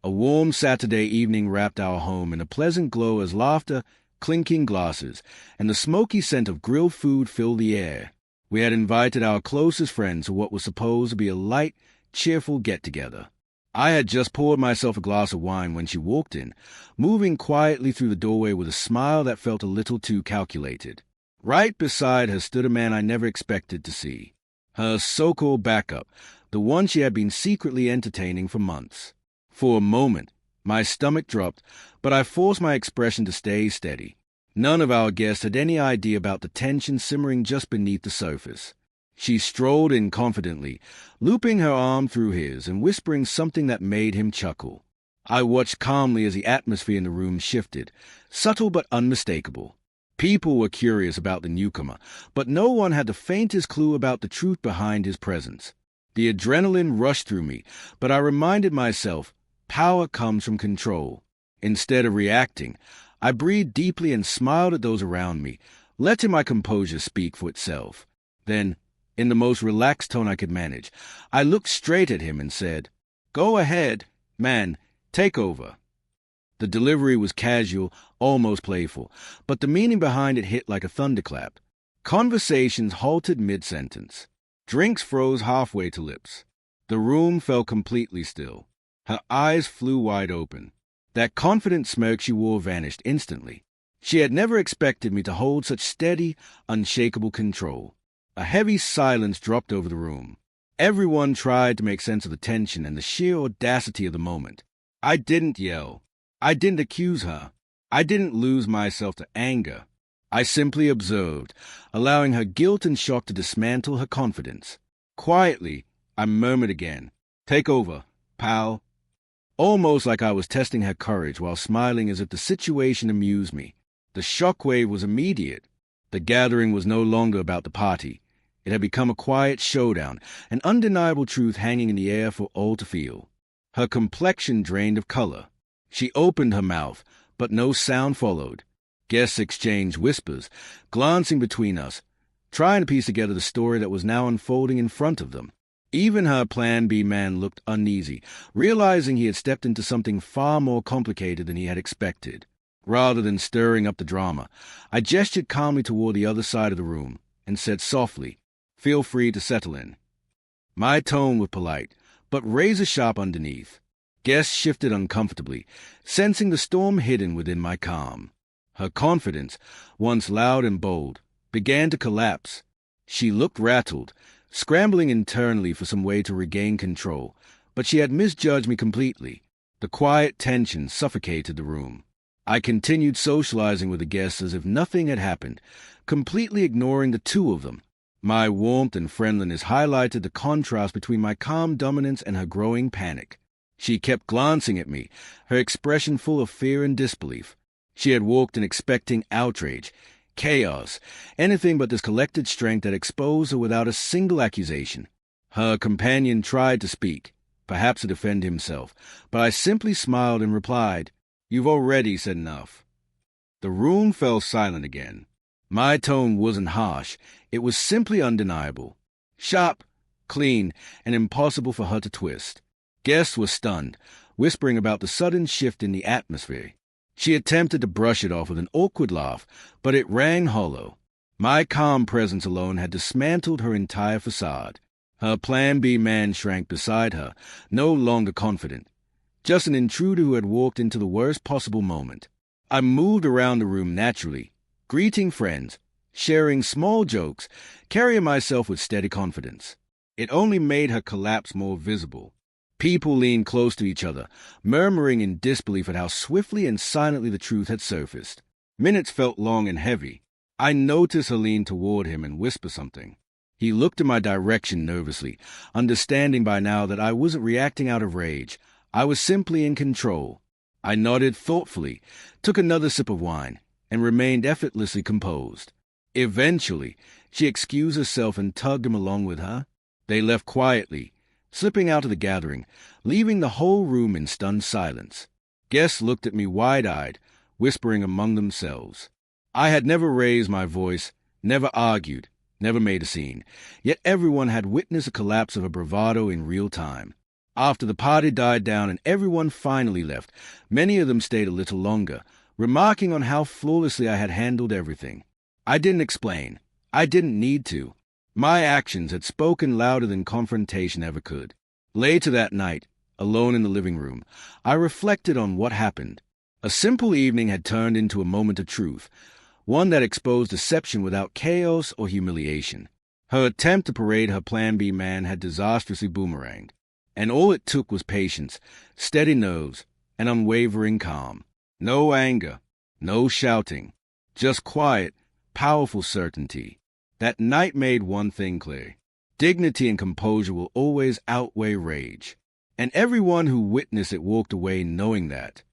A warm Saturday evening wrapped our home in a pleasant glow as laughter, clinking glasses, and the smoky scent of grilled food filled the air. We had invited our closest friends to what was supposed to be a light, cheerful get-together. I had just poured myself a glass of wine when she walked in, moving quietly through the doorway with a smile that felt a little too calculated. Right beside her stood a man I never expected to see. Her so-called backup, the one she had been secretly entertaining for months. For a moment, my stomach dropped, but I forced my expression to stay steady. None of our guests had any idea about the tension simmering just beneath the surface. She strolled in confidently, looping her arm through his and whispering something that made him chuckle. I watched calmly as the atmosphere in the room shifted, subtle but unmistakable. People were curious about the newcomer, but no one had the faintest clue about the truth behind his presence. The adrenaline rushed through me, but I reminded myself, power comes from control. Instead of reacting, I breathed deeply and smiled at those around me, letting my composure speak for itself. Then, in the most relaxed tone I could manage, I looked straight at him and said, "Go ahead, man, take over." The delivery was casual, almost playful, but the meaning behind it hit like a thunderclap. Conversations halted mid-sentence. Drinks froze halfway to lips. The room fell completely still. Her eyes flew wide open. That confident smirk she wore vanished instantly. She had never expected me to hold such steady, unshakable control. A heavy silence dropped over the room. Everyone tried to make sense of the tension and the sheer audacity of the moment. I didn't yell. I didn't accuse her. I didn't lose myself to anger. I simply observed, allowing her guilt and shock to dismantle her confidence. Quietly, I murmured again, "Take over, pal." Almost like I was testing her courage while smiling as if the situation amused me. The shockwave was immediate. The gathering was no longer about the party. It had become a quiet showdown, an undeniable truth hanging in the air for all to feel. Her complexion drained of color. She opened her mouth, but no sound followed. Guests exchanged whispers, glancing between us, trying to piece together the story that was now unfolding in front of them. Even her Plan B man looked uneasy, realizing he had stepped into something far more complicated than he had expected. Rather than stirring up the drama, I gestured calmly toward the other side of the room and said softly, "Feel free to settle in." My tone was polite, but razor-sharp underneath. Guests shifted uncomfortably, sensing the storm hidden within my calm. Her confidence, once loud and bold, began to collapse. She looked rattled, scrambling internally for some way to regain control, but she had misjudged me completely. The quiet tension suffocated the room. I continued socializing with the guests as if nothing had happened, completely ignoring the two of them. My warmth and friendliness highlighted the contrast between my calm dominance and her growing panic. She kept glancing at me, her expression full of fear and disbelief. She had walked in expecting outrage, chaos, anything but this collected strength that exposed her without a single accusation. Her companion tried to speak, perhaps to defend himself, but I simply smiled and replied, "You've already said enough." The room fell silent again. My tone wasn't harsh, it was simply undeniable. Sharp, clean, and impossible for her to twist. Guests were stunned, whispering about the sudden shift in the atmosphere. She attempted to brush it off with an awkward laugh, but it rang hollow. My calm presence alone had dismantled her entire facade. Her Plan B man shrank beside her, no longer confident. Just an intruder who had walked into the worst possible moment. I moved around the room naturally, greeting friends, sharing small jokes, carrying myself with steady confidence. It only made her collapse more visible. People leaned close to each other, murmuring in disbelief at how swiftly and silently the truth had surfaced. Minutes felt long and heavy. I noticed her lean toward him and whisper something. He looked in my direction nervously, understanding by now that I wasn't reacting out of rage. I was simply in control. I nodded thoughtfully, took another sip of wine, and remained effortlessly composed. Eventually, she excused herself and tugged him along with her. They left quietly, slipping out of the gathering, leaving the whole room in stunned silence. Guests looked at me wide-eyed, whispering among themselves. I had never raised my voice, never argued, never made a scene, yet everyone had witnessed a collapse of her bravado in real time. After the party died down and everyone finally left, many of them stayed a little longer, remarking on how flawlessly I had handled everything. I didn't explain. I didn't need to. My actions had spoken louder than confrontation ever could. Later that night, alone in the living room, I reflected on what happened. A simple evening had turned into a moment of truth, one that exposed deception without chaos or humiliation. Her attempt to parade her Plan B man had disastrously boomeranged, and all it took was patience, steady nerves, and unwavering calm. No anger, no shouting, just quiet, powerful certainty. That night made one thing clear. Dignity and composure will always outweigh rage. And everyone who witnessed it walked away knowing that.